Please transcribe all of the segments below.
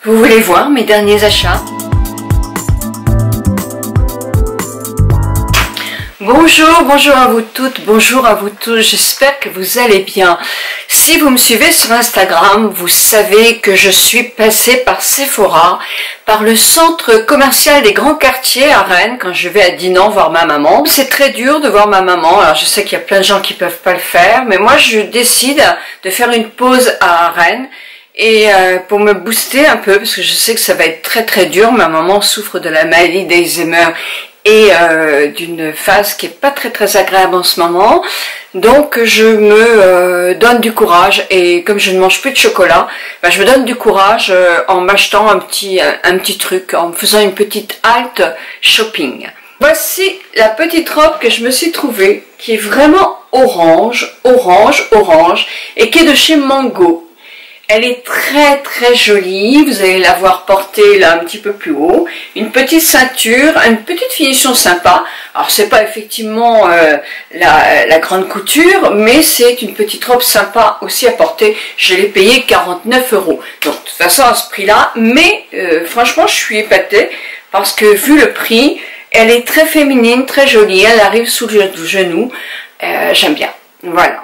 Vous voulez voir mes derniers achats? Bonjour à vous toutes, bonjour à vous tous, j'espère que vous allez bien. Si vous me suivez sur Instagram, vous savez que je suis passée par Sephora, par le centre commercial des grands quartiers à Rennes, quand je vais à Dinan voir ma maman. C'est très dur de voir ma maman, alors je sais qu'il y a plein de gens qui peuvent pas le faire, mais moi je décide de faire une pause à Rennes. Et pour me booster un peu, parce que je sais que ça va être très dur, ma maman souffre de la maladie d'Alzheimer et d'une phase qui est pas très agréable en ce moment. Donc je me donne du courage, et comme je ne mange plus de chocolat, ben, je me donne du courage en m'achetant un petit truc, en me faisant une petite halte shopping. Voici la petite robe que je me suis trouvée, qui est vraiment orange, et qui est de chez Mango. Elle est très jolie, vous allez la voir portée là un petit peu plus haut, une petite ceinture, une petite finition sympa. Alors c'est pas effectivement la grande couture, mais c'est une petite robe sympa aussi à porter. Je l'ai payée 49 €. Donc de toute façon à ce prix là, mais franchement je suis épatée parce que vu le prix, elle est très féminine, très jolie, elle arrive sous le genou, j'aime bien, voilà.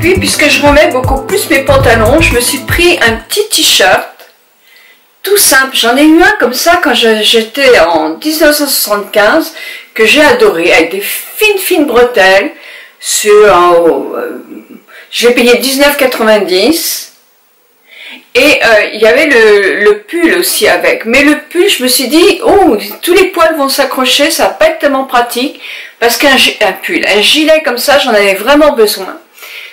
Puis, puisque je remets beaucoup plus mes pantalons, je me suis pris un petit t-shirt, tout simple. J'en ai eu un comme ça quand j'étais en 1975, que j'ai adoré, avec des fines bretelles. Je l'ai payé 19,90 €. Et il y avait le pull aussi avec. Mais le pull, je me suis dit, oh, tous les poils vont s'accrocher, ça va pas être tellement pratique. Parce un gilet comme ça, j'en avais vraiment besoin.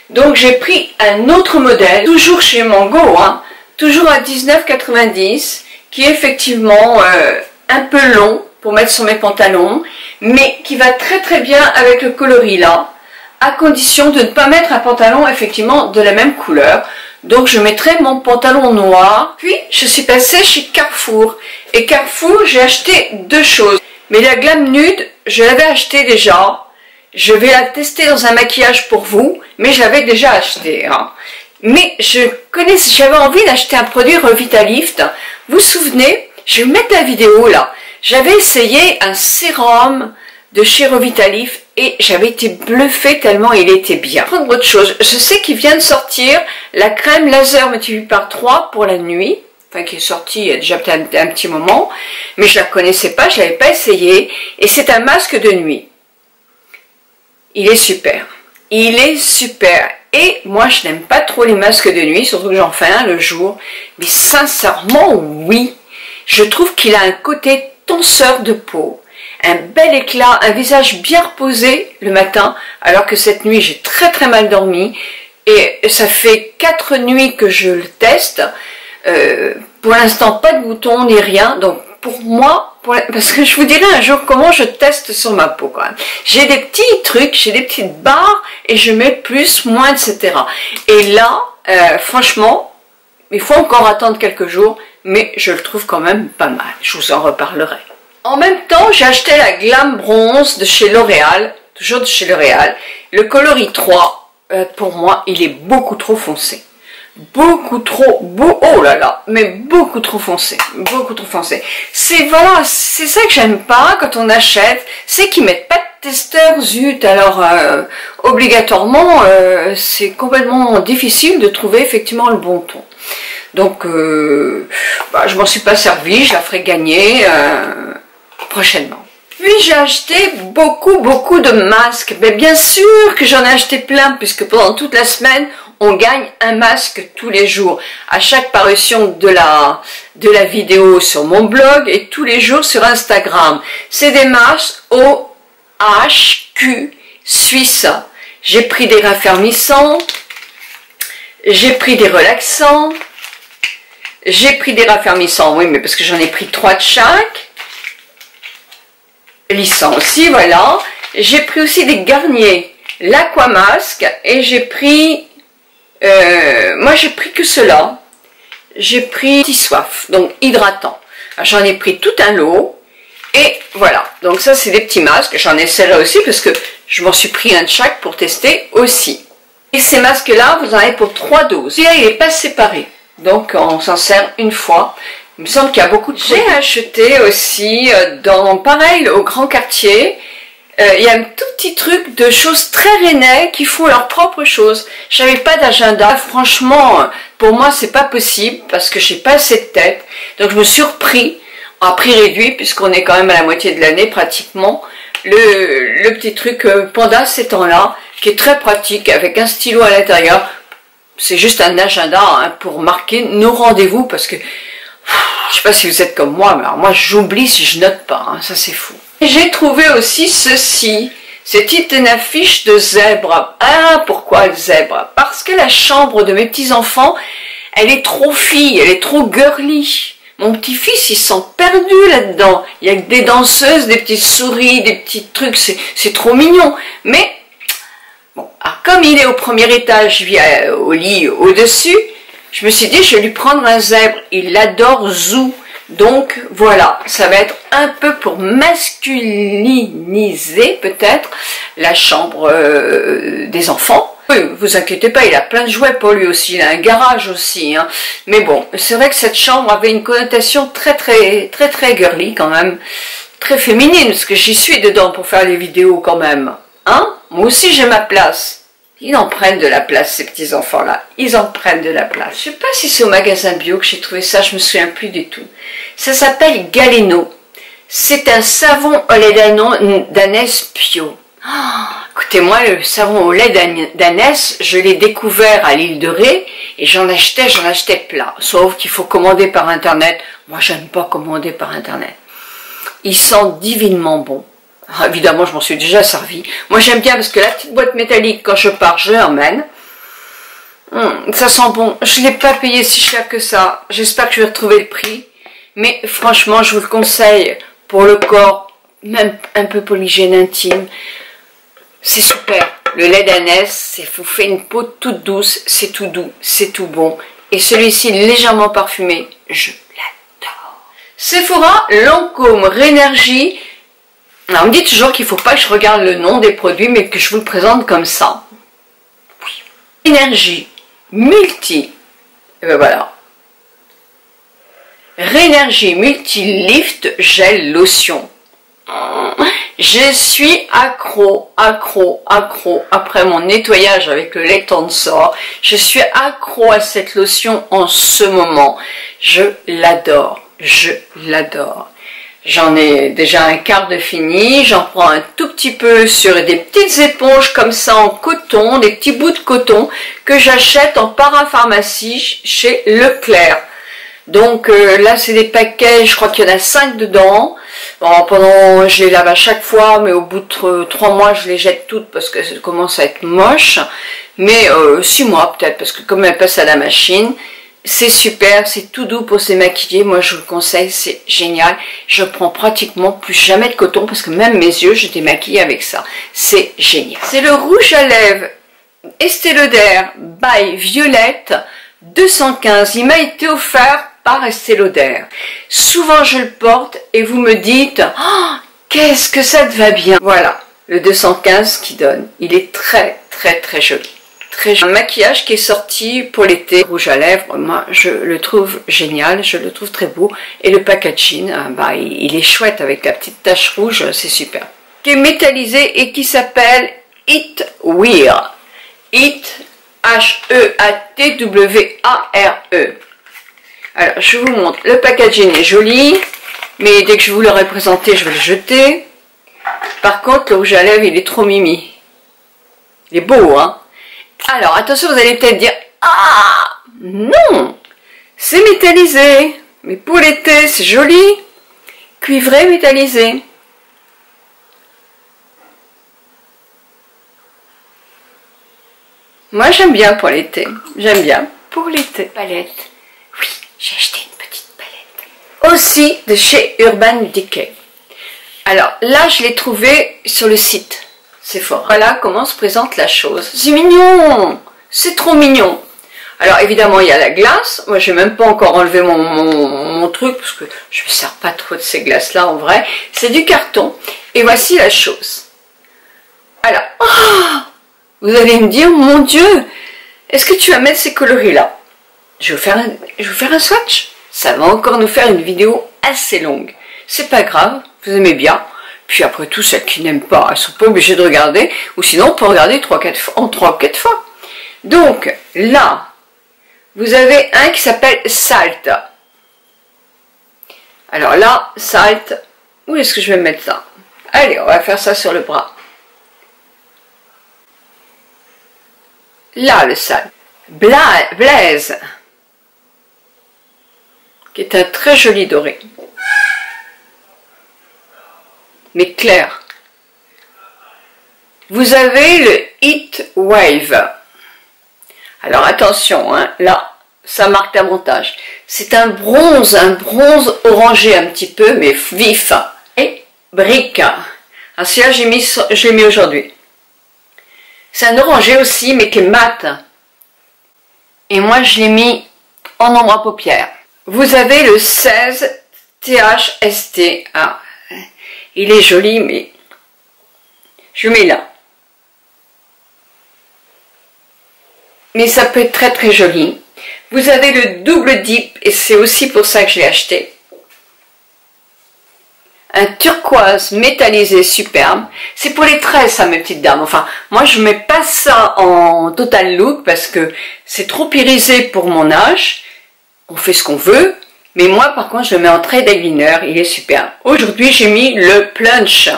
Donc j'ai pris un autre modèle, toujours chez Mango, hein, toujours à 19,90 €, qui est effectivement un peu long pour mettre sur mes pantalons, mais qui va très bien avec le coloris là, à condition de ne pas mettre un pantalon effectivement de la même couleur. Donc je mettrai mon pantalon noir. Puis je suis passée chez Carrefour, et Carrefour j'ai acheté deux choses. Mais la Glam Nude, je l'avais acheté déjà. Je vais la tester dans un maquillage pour vous, mais je l'avais déjà acheté. Hein. Mais j'avais envie d'acheter un produit Revitalift. Vous vous souvenez, je vais vous mettre la vidéo là. J'avais essayé un sérum de chez Revitalift et j'avais été bluffée tellement il était bien. Prendre autre chose, je sais qu'il vient de sortir la crème laser multipliée par 3 pour la nuit. Enfin, qui est sortie il y a déjà un petit moment, mais je la connaissais pas, je l'avais pas essayé. Et c'est un masque de nuit. Il est super, et moi je n'aime pas trop les masques de nuit, surtout que j'en fais un le jour, mais sincèrement oui, je trouve qu'il a un côté tonseur de peau, un bel éclat, un visage bien reposé le matin, alors que cette nuit j'ai très mal dormi, et ça fait 4 nuits que je le teste, pour l'instant pas de boutons ni rien, donc pour moi, parce que je vous dirai un jour comment je teste sur ma peau quand même. J'ai des petits trucs, j'ai des petites barres et je mets plus, moins, etc. Et là, franchement, il faut encore attendre quelques jours, mais je le trouve quand même pas mal. Je vous en reparlerai. En même temps, j'ai acheté la Glam Bronze de chez L'Oréal, toujours de chez L'Oréal. Le coloris 3, pour moi, il est beaucoup trop foncé. Beaucoup trop beau, oh là là, mais beaucoup trop foncé. C'est ça que j'aime pas quand on achète, c'est qu'ils mettent pas de testeur, zut. Alors obligatoirement c'est complètement difficile de trouver effectivement le bon ton. Donc je m'en suis pas servi, je la ferai gagner prochainement. Puis j'ai acheté beaucoup de masques, mais bien sûr que j'en ai acheté plein, puisque pendant toute la semaine on gagne un masque tous les jours, à chaque parution de la vidéo sur mon blog et tous les jours sur Instagram. C'est des masques OHQ Suisse. J'ai pris des raffermissants, j'ai pris des relaxants, j'ai pris des raffermissants, oui, mais parce que j'en ai pris 3 de chaque. Lissant aussi, voilà. J'ai pris aussi des Garnier, l'Aquamasque, et j'ai pris... moi j'ai pris que cela, j'ai pris Petit Soif, donc hydratant. J'en ai pris tout un lot, et voilà, donc ça c'est des petits masques, j'en essaierai aussi parce que je m'en suis pris un de chaque pour tester aussi. Et ces masques-là, vous en avez pour 3 doses. Celui-là, il n'est pas séparé. Donc, on s'en sert une fois. Il me semble qu'il y a beaucoup de... J'ai acheté aussi, pareil, au Grand Quartier, il y a un tout petit truc de choses très rennais qui font leurs propres choses. Je n'avais pas d'agenda. Franchement, pour moi, c'est pas possible parce que j'ai pas assez de tête. Donc, je me suis repris à prix réduit, puisqu'on est quand même à la moitié de l'année pratiquement, le petit truc Panda ces temps-là, qui est très pratique, avec un stylo à l'intérieur. C'est juste un agenda hein, pour marquer nos rendez-vous, parce que je sais pas si vous êtes comme moi, mais alors moi j'oublie si je note pas, hein, ça c'est fou. J'ai trouvé aussi ceci, c'est une affiche de zèbre. Ah, pourquoi le zèbre? Parce que la chambre de mes petits-enfants, elle est trop fille, elle est trop girly. Mon petit-fils, il se sent perdu là-dedans. Il y a que des danseuses, des petites souris, des petits trucs, c'est trop mignon. Mais, bon, alors comme il est au premier étage, je vis au lit au-dessus, je me suis dit, je vais lui prendre un zèbre. Il adore Zoo. Donc, voilà, ça va être un peu pour masculiniser, peut-être, la chambre des enfants. Oui, vous inquiétez pas, il a plein de jouets pour lui aussi, il a un garage aussi, hein. Mais bon, c'est vrai que cette chambre avait une connotation très girly quand même, très féminine, parce que j'y suis dedans pour faire les vidéos quand même, hein. Moi aussi j'ai ma place. Ils en prennent de la place, ces petits enfants-là, ils en prennent de la place. Je sais pas si c'est au magasin bio que j'ai trouvé ça, je me souviens plus du tout. Ça s'appelle Galeno. C'est un savon au lait d'ânesse bio. Oh, écoutez-moi, le savon au lait d'ânesse, je l'ai découvert à l'île de Ré et j'en achetais plein. Sauf qu'il faut commander par internet. Moi, j'aime pas commander par internet. Il sent divinement bon. Alors, évidemment, je m'en suis déjà servi. Moi, j'aime bien parce que la petite boîte métallique, quand je pars, je l'emmène. Ça sent bon. Je ne l'ai pas payé si cher que ça. J'espère que je vais retrouver le prix. Mais franchement, je vous le conseille pour le corps, même un peu pour l'hygiène intime. C'est super. Le lait d'ânesse, ça vous fait une peau toute douce, c'est tout doux, c'est tout bon. Et celui-ci, légèrement parfumé, je l'adore. Sephora Lancôme Rénergie. Alors, on me dit toujours qu'il ne faut pas que je regarde le nom des produits, mais que je vous le présente comme ça. Oui. Énergie Multi. Et ben voilà. Rénergie Multi Lift Gel Lotion. Je suis accro après mon nettoyage avec le lait Tensor. Je suis accro à cette lotion en ce moment. Je l'adore, je l'adore. J'en ai déjà un quart de fini, j'en prends un tout petit peu sur des petites éponges comme ça en coton, des petits bouts de coton que j'achète en parapharmacie chez Leclerc. Donc là c'est des paquets, je crois qu'il y en a 5 dedans. Bon, je les lave à chaque fois, mais au bout de 3 mois je les jette toutes parce que ça commence à être moche. Mais 6 mois peut-être, parce que comme elles passent à la machine, c'est super, c'est tout doux pour se maquiller. Moi je vous le conseille, c'est génial. Je prends pratiquement plus jamais de coton parce que même mes yeux je démaquille avec ça. C'est génial. C'est le rouge à lèvres Estée Lauder by Violette 215. Il m'a été offert par Estée Lauder. Souvent je le porte et vous me dites oh, qu'est-ce que ça te va bien. Voilà, le 215 qui donne. Il est très joli. Très joli. Un maquillage qui est sorti pour l'été, rouge à lèvres, moi je le trouve génial, je le trouve très beau. Et le packaging, il est chouette avec la petite tache rouge, c'est super. Qui est métallisé et qui s'appelle It Wear. It H-E-A-T-W-A-R-E. Alors, je vous montre. Le packaging est joli, mais dès que je vous l'aurai présenté, je vais le jeter. Par contre, le rouge à lèvres, il est trop mimi. Il est beau, hein? Alors, attention, vous allez peut-être dire, ah, non, c'est métallisé. Mais pour l'été, c'est joli. Cuivré, métallisé. Moi, j'aime bien pour l'été. J'aime bien pour l'été. Palette. Oui, j'ai acheté une petite palette. Aussi de chez Urban Decay. Alors, là, je l'ai trouvé sur le site Sephora. Voilà comment se présente la chose. C'est mignon. C'est trop mignon. Alors, évidemment, il y a la glace. Moi, je n'ai même pas encore enlevé mon truc parce que je ne me sers pas trop de ces glaces-là, en vrai. C'est du carton. Et voici la chose. Alors, oh, Vous allez me dire, mon Dieu, est-ce que tu vas mettre ces coloris-là? Je vais vous faire un swatch. Ça va encore nous faire une vidéo assez longue. C'est pas grave, vous aimez bien. Puis après tout, celles qui n'aiment pas, elles sont pas obligées de regarder. Ou sinon, on peut regarder 3-4 fois. Donc, là, vous avez un qui s'appelle Salt. Alors là, Salt, où est-ce que je vais mettre ça? Allez, on va faire ça sur le bras. Là, le Salt. Blaze, qui est un très joli doré. Mais clair. Vous avez le Heat Wave. Alors attention, hein, là, ça marque davantage. C'est un bronze orangé un petit peu, mais vif. Et brique. Alors celui-là, je l'ai mis aujourd'hui. C'est un orangé aussi, mais qui est mat. Et moi, je l'ai mis en ombre à paupières. Vous avez le 16 THST. Ah, il est joli, mais je le mets là. Mais ça peut être très très joli. Vous avez le double dip, et c'est aussi pour ça que je l'ai acheté. Un turquoise métallisé superbe. C'est pour les tresses, ça, mes petites dames. Enfin, moi, je mets pas ça en total look parce que c'est trop irisé pour mon âge. On fait ce qu'on veut. Mais moi, par contre, je le mets en trait eyeliner. Il est superbe. Aujourd'hui, j'ai mis le Plunge.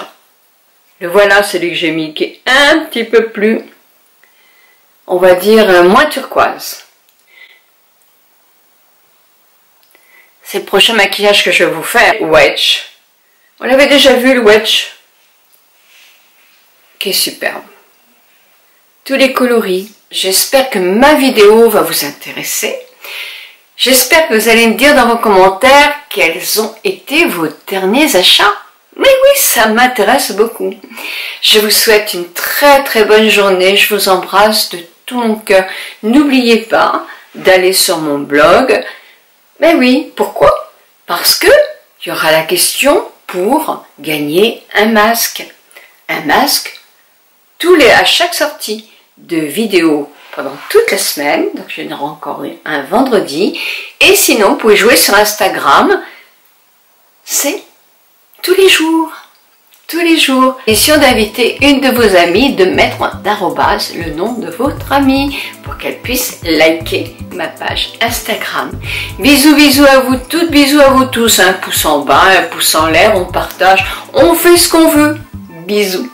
Le voilà, celui que j'ai mis, qui est un petit peu plus, on va dire, moins turquoise. C'est le prochain maquillage que je vais vous faire. Wedge. On l'avait déjà vu, le Wedge, qui est superbe. Tous les coloris. J'espère que ma vidéo va vous intéresser. J'espère que vous allez me dire dans vos commentaires quels ont été vos derniers achats. Mais oui, ça m'intéresse beaucoup. Je vous souhaite une très très bonne journée. Je vous embrasse de tout mon cœur. N'oubliez pas d'aller sur mon blog. Mais oui, pourquoi? Parce que il y aura la question pour gagner un masque. Un masque à chaque sortie de vidéo pendant toute la semaine. Donc je n'aurai encore un vendredi. Et sinon, vous pouvez jouer sur Instagram. C'est tous les jours. Tous les jours. Question d'inviter une de vos amies de mettre en arrobase le nom de votre amie pour qu'elle puisse liker ma page Instagram. Bisous, bisous à vous toutes, bisous à vous tous. Un pouce en bas, un pouce en l'air, on partage, on fait ce qu'on veut. Bisous.